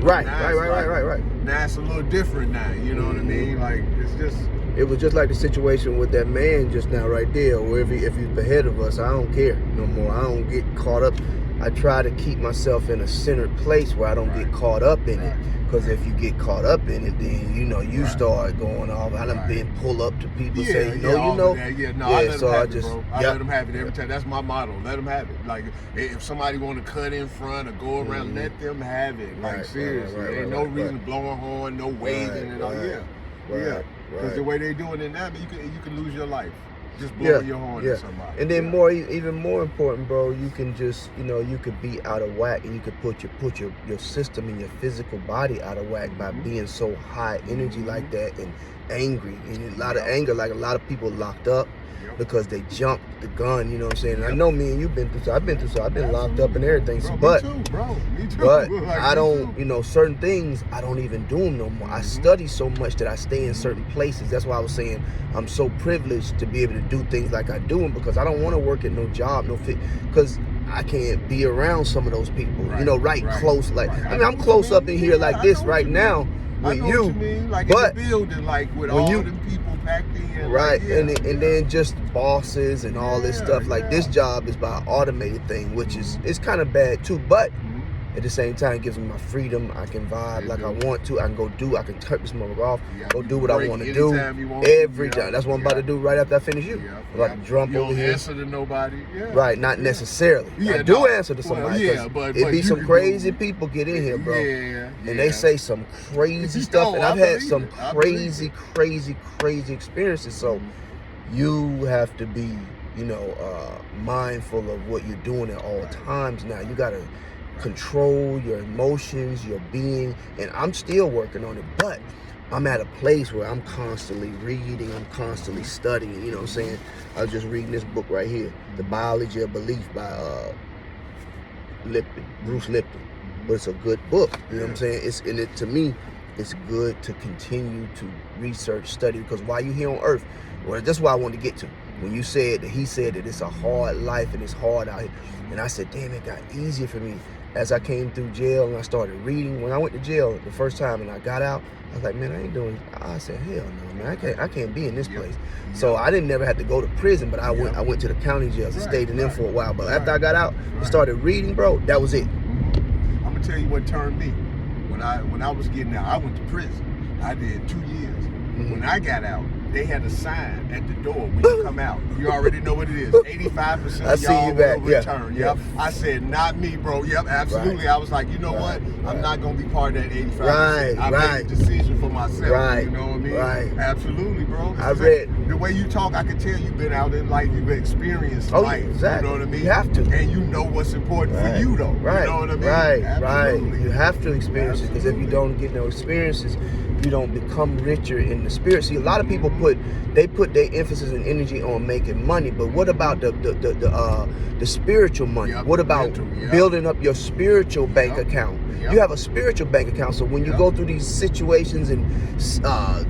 Right. Now it's a little different now. You know what I mean? Like it's just. It was just like the situation with that man just now right there, where if he's ahead of us, I don't care no more. I don't get caught up. I try to keep myself in a centered place where I don't get caught up in it. Because if you get caught up in it, then you start going off. I done been pull up to people saying, I let them have it, bro. I let them have it every time. That's my motto. Let them have it. Like if somebody want to cut in front or go around, let them have it. Like seriously, ain't no reason blowing horn, no waving and all. Because the way they doing it now, you can lose your life. Just blow your horn at somebody. And then even more important, bro, you can just, you could be out of whack, and you could put your system and your physical body out of whack by being so high energy like that and angry. And a lot of anger, like a lot of people locked up because they jumped the gun, you know what I'm saying? And I know me and you've been through, I've been locked up and everything. Bro, me too. But like, I don't, certain things, I don't even do them no more. I study so much that I stay in certain places. That's why I was saying I'm so privileged to be able to do things like I do them, because I don't want to work at no job, no fit, because I can't be around some of those people, close. Like, I mean, I'm close up in here like this right now with you. What you mean. Like in the building, like with all them people packed in. Right, and then just bosses and all this stuff. Like this job is by an automated thing, which is kind of bad too, but at the same time, it gives me my freedom. I can vibe like I want to. I can cut this mother off, go do what I want to do every time. That's what I'm about to do right after I finish you. I'm about to jump over here. You don't answer to nobody. Right, not necessarily. I do answer to somebody. But it be some crazy people get in here, bro. And they say some crazy stuff. And I've had some crazy experiences. So you have to be, mindful of what you're doing at all times now. You got to control your emotions, your being, and I'm still working on it, but I'm at a place where I'm constantly reading, I'm constantly studying, you know what I'm saying? I was just reading this book right here, The Biology of Belief by Bruce Lipton, but it's a good book, you know what I'm saying? To me, it's good to continue to research, study, because while you're here on earth, well, that's what I wanted to get to. When he said that it's a hard life and it's hard out here, and I said, damn, it got easier for me. As I came through jail and I started reading, when I went to jail the first time and I got out, I was like, man, I said, hell no, man, I can't be in this place. So I didn't never have to go to prison, but I went to the county jails and stayed in them for a while. But after I got out and started reading, bro, that was it. I'm gonna tell you what turned me. When I was getting out, I went to prison. I did 2 years. When I got out, they had a sign at the door when you come out. You already know what it is. 85% of y'all will return. Yep. I said, not me, bro. Yep, absolutely. Right. I was like, you know what? I'm not going to be part of that 85%. I made a decision for myself. You know what I mean? Right. Absolutely, bro. I read. The way you talk, I can tell you've been out in life. You've experienced life. Exactly. You know what I mean? You have to. And you know what's important for you, though. Right. You know what I mean? Right. You have to experience it, because if you don't get no experiences, you don't become richer in the spirit. See, a lot of people put their emphasis and energy on making money, but what about the spiritual money? What about building up your spiritual bank account? You have a spiritual bank account, so when you go through these situations and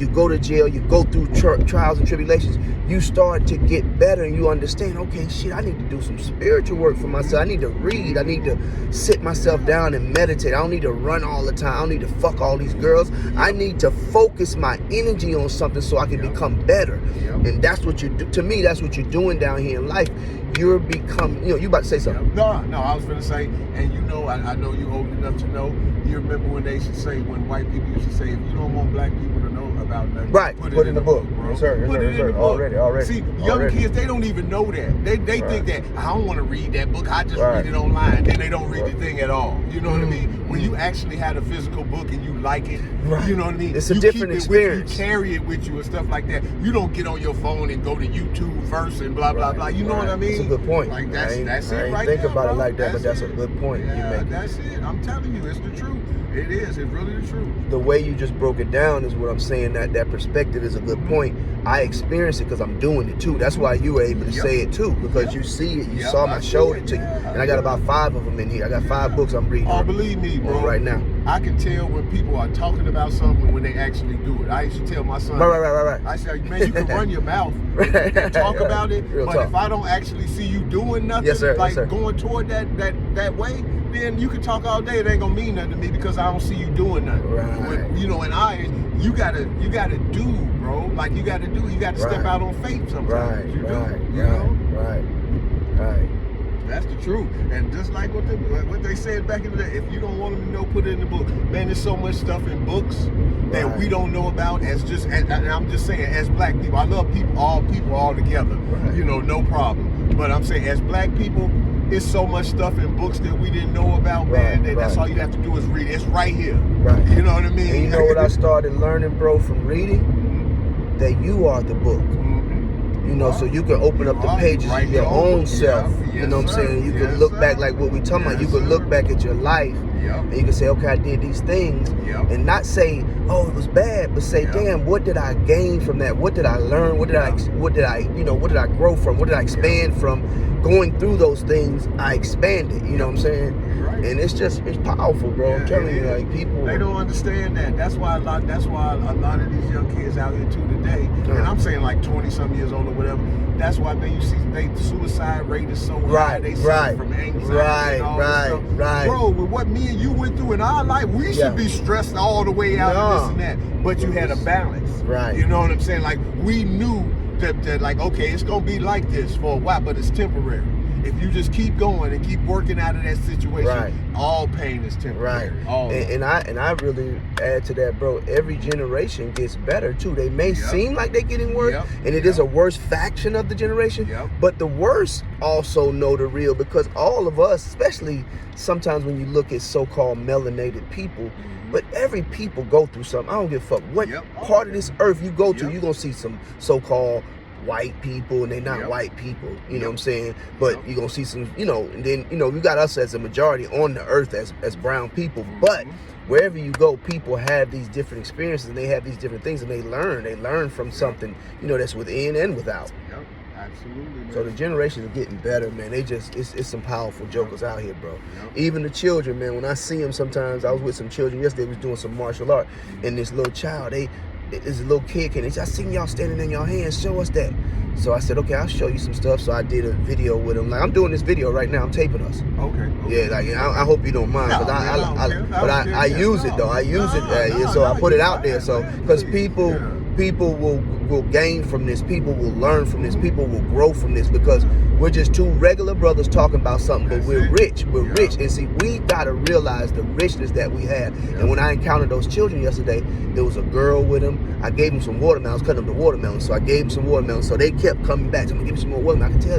you go to jail, you go through trials and tribulations, you start to get better and you understand, okay, shit, I need to do some spiritual work for myself. I need to read. I need to sit myself down and meditate. I don't need to run all the time. I don't need to fuck all these girls. I need to focus my energy on something so I can become better. And that's what you do. To me, that's what you're doing down here in life. You're becoming, you about to say something. No, I was going to say, and I know you're old enough to know, you remember when they used to say, when white people used to say, if you don't want black people to know about nothing, put it in the book, bro. Yes, sir. Put it in the book. Already. See, young kids, they don't even know that. They think that, I don't want to read that book, I just read it online. Then they don't read the thing at all. You know what I mean? When you actually had a physical book and you like it, you know what I mean? It's a different experience. You carry it with you and stuff like that. You don't get on your phone and go to YouTube first and blah, blah, blah. You know what I mean? That's a good point. Like, that's it right there. I didn't think about it like that, but that's a good point. That's it. I'm telling you, it's the truth. It is. It's really the truth. The way you just broke it down is what I'm saying. That perspective is a good point. I experience it because I'm doing it too. That's why you were able to say it too, because you see it. You saw I showed it to you. And I got about 5 of them in here. I got 5 books I'm reading. Oh, believe me, bro. Right now. I can tell when people are talking about something and when they actually do it. I used to tell my son, Right. I said, man, you can run your mouth and talk about it, Real but talk. if I don't actually see you doing nothing, Yes, sir. like Yes, sir. going toward that way, then you can talk all day. It ain't gonna mean nothing to me because I don't see you doing nothing. Right. When, you know, you gotta do, bro. Like you gotta step Right. out on faith sometimes. Right. That's the truth. And just like what they said back in the day, if you don't want them to know, put it in the book. Man, there's so much stuff in books that we don't know about and I'm just saying, as black people, I love people all together. Right. You know, no problem. But I'm saying as black people, it's so much stuff in books that we didn't know about, man. That's all you have to do is read it. It's right here. Right. You know what I mean? And you know what I started learning, bro, from reading? That you are the book. You know, so you can open up the pages of your own self. You know what I'm saying? You can look back like what we talking about. You can look back at your life and you can say, okay, I did these things. And not say, oh, it was bad, but say, damn, what did I gain from that? What did I learn? What did I grow from? What did I expand from? Going through those things, I expanded. You know what I'm saying? And it's powerful, bro. I'm telling you, like people, they don't understand that. That's why a lot of these young kids out here too today, and I'm saying like 20-something years old or whatever. That's why, man, you see the suicide rate is so high. They suffer from anxiety and all this stuff. Bro, with what me and you went through in our life, we should be stressed all the way out and this and that. But you had a balance. Right. You know what I'm saying? Like we knew that like, okay, it's gonna be like this for a while, but it's temporary. If you just keep going and keep working out of that situation, all pain is temporary. And I really add to that, bro. Every generation gets better too. They may seem like they're getting worse, and it is a worse faction of the generation. But the worst also know the real, because all of us, especially sometimes when you look at so-called melanated people, but every people go through something. I don't give a fuck what part of this earth you go to. You're gonna see some so-called white people, and they're not white people, you know what I'm saying? But you're gonna see some, you know, and then, you know, you got us as a majority on the earth as brown people. But wherever you go, people have these different experiences, and they have these different things, and they learn from something, you know, that's within and without. Absolutely, man. So the generations are getting better, man. They it's some powerful jokers out here, bro. Even the children, man, when I see them sometimes, I was with some children yesterday, was doing some martial art, and this little child, this little kid came, and I seen y'all standing in your hands, show us that. So I said, okay, I'll show you some stuff. So I did a video with him. Like, I'm doing this video right now, I'm taping us. Okay. Yeah, like I hope you don't mind, because I use it though. I use it, so I put it out there. So because people will gain from this, people will learn from this, people will grow from this, because we're just two regular brothers talking about something, but we're rich. And see, we gotta realize the richness that we have. And when I encountered those children yesterday, there was a girl with them. I gave them some watermelons, cut them the watermelons. So I gave them some watermelons. So they kept coming back to me, give me some more watermelons. I could tell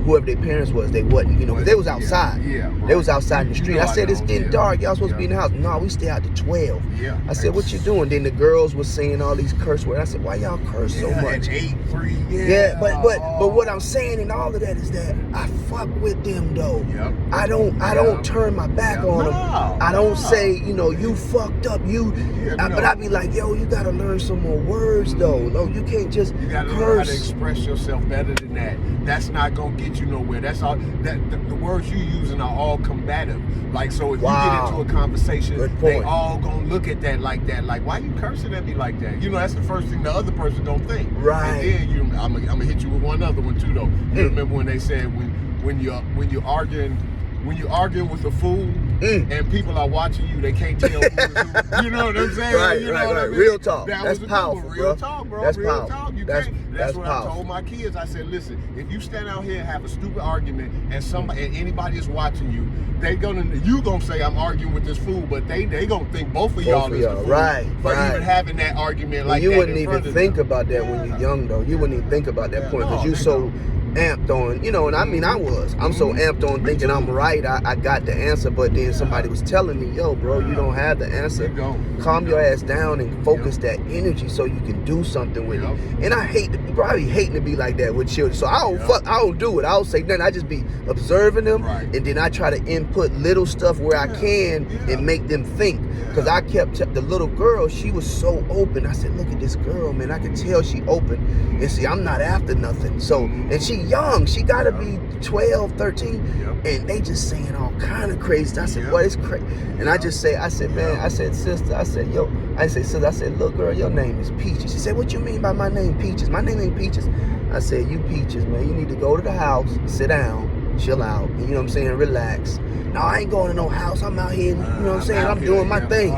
whoever their parents was, they wasn't, you know, because they was outside. They was outside in the street. I said, it's getting dark. Y'all supposed to be in the house. No, we stay out to 12. I said, what you doing? Then the girls were saying all these curse words. I said, why y'all curse so much? But what I'm saying in all of that is that I fuck with them though. I don't turn my back on them. I don't say, you know, you fucked up. But I be like, yo, you gotta learn some more words though. No, you can't just you gotta curse. Learn how to express yourself better than that. That's not gonna get you nowhere. That's all. The words you using are all combative. Like, so if you get into a conversation, they all gonna look at that. Like, why you cursing at me like that? You know, that's the first thing the other person don't think. And then I'm gonna hit you with one other one too though. You remember when they said when you're arguing with a fool and people are watching you, they can't tell who is who. You know what I'm saying? What I mean? Real talk. That's powerful, real talk, bro. That's real powerful. Talk. That's what I told my kids. I said, listen, if you stand out here and have a stupid argument and anybody is watching you, you gonna say I'm arguing with this fool, but they gonna think both of y'all is the fool for even having that argument like that. You wouldn't even think about that when you're young though. You wouldn't even think about that point, because you so amped on, you know, and I mean I'm so amped on thinking I'm right, I got the answer, but then somebody was telling me, yo bro, you don't have the answer. Calm your ass down and focus that energy so you can do something with it. And I probably hating to be like that with children, so I don't do it. I don't say nothing. I just be observing them, and then I try to input little stuff where I can and make them think. Because I kept the little girl, she was so open. I said, look at this girl, man, I can tell she open. And see, I'm not after nothing. So, and she young. She gotta be 12, 13. Yep. And they just saying all kind of crazy. I said, Yep. what is crazy? And I just say, I said, man, I said, sister, I said, yo, I said, sister, I said, look, girl, your name is Peaches. She said, what you mean by my name Peaches? My name ain't Peaches. I said, you Peaches, man. You need to go to the house, sit down, chill out, and, you know what I'm saying, relax. No, I ain't going to no house. I'm out here, you know what I'm saying? I'm doing my thing.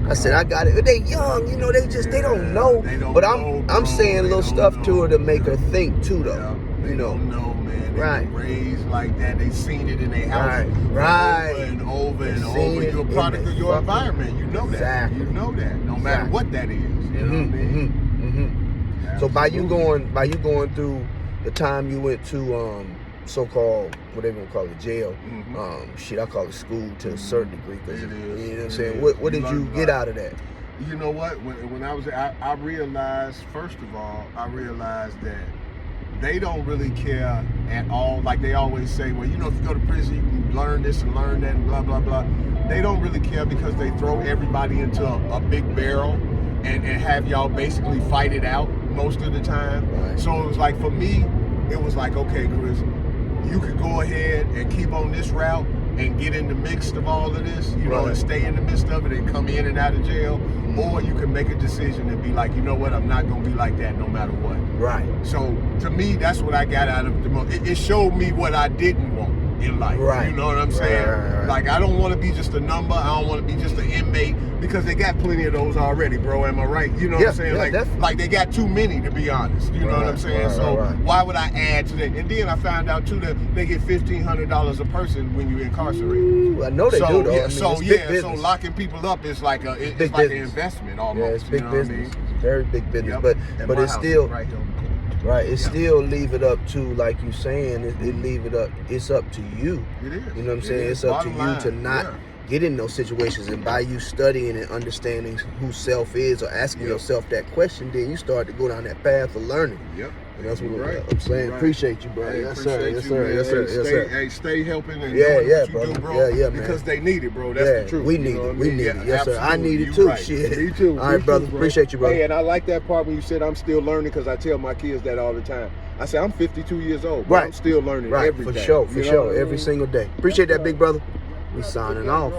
I said, I got it. They young, you know, they don't know. But I'm saying little stuff to her to make her think too, though. They You know. don't know, man. They Right. were raised like that. They seen it in their house Right. over and over and Seen over. it You're a in product the of your fucking- environment. You know that. Exactly. You know that. No matter what that is. You know what I mean? So by you going through the time you went to so-called, what they gonna call it, jail, shit, I call it school to a certain degree, because It is. you know what I'm It saying. is. What did you get out of that? You know what? When I was, I realized, first of all, I realized that they don't really care at all. Like they always say, well, you know, if you go to prison, you can learn this and learn that and blah, blah, blah. They don't really care because they throw everybody into a big barrel and have y'all basically fight it out most of the time. Right. So it was like, for me, it was like, okay, Chris, you could go ahead and keep on this route and get in the midst of all of this, you know, and stay in the midst of it and come in and out of jail, or you can make a decision and be like, you know what, I'm not gonna be like that no matter what. Right. So to me, that's what I got out of the most. It showed me what I didn't want in life. Right. You know what I'm saying? Right. Like, I don't want to be just a number. I don't want to be just an inmate, because they got plenty of those already, bro. Am I right? You know what I'm saying? Like they got too many, to be honest. You know what I'm saying? So why would I add to that? And then I found out too that they get $1,500 a person when you incarcerate. Ooh, I know they do though. Yeah, I mean, so locking people up is like it's like an investment almost. Yeah, it's big business. What I mean? It's very big business. Yep. But it's still right here. right. It still leave it up to, like you saying, it leave it up. It's up to you. It is. You know what I'm saying? It's up to you to not get in those situations, and by you studying and understanding who self is, or asking yourself that question, then you start to go down that path of learning. Yep. And that's what Right. I'm saying. Right. Appreciate you, bro. Hey, Yes, sir. Yes, sir. man. Yes, sir. Hey, Yes, sir. Hey, stay helping and Yeah, doing yeah, what you brother. do, bro. Yeah, man. Because they need it, bro. That's the truth. We You need know it. what I We mean? need it. Yes, sir. I absolutely. need it You too. right. Shit. Me too. All right, Me brother. too, bro. Appreciate you, brother. Hey, and I like that part when you said I'm still learning, because I tell my kids that all the time. I say I'm 52 years old, but I'm still learning every day. For sure. You know For sure. what I Every mean? single day. Appreciate that, big brother. We signing off.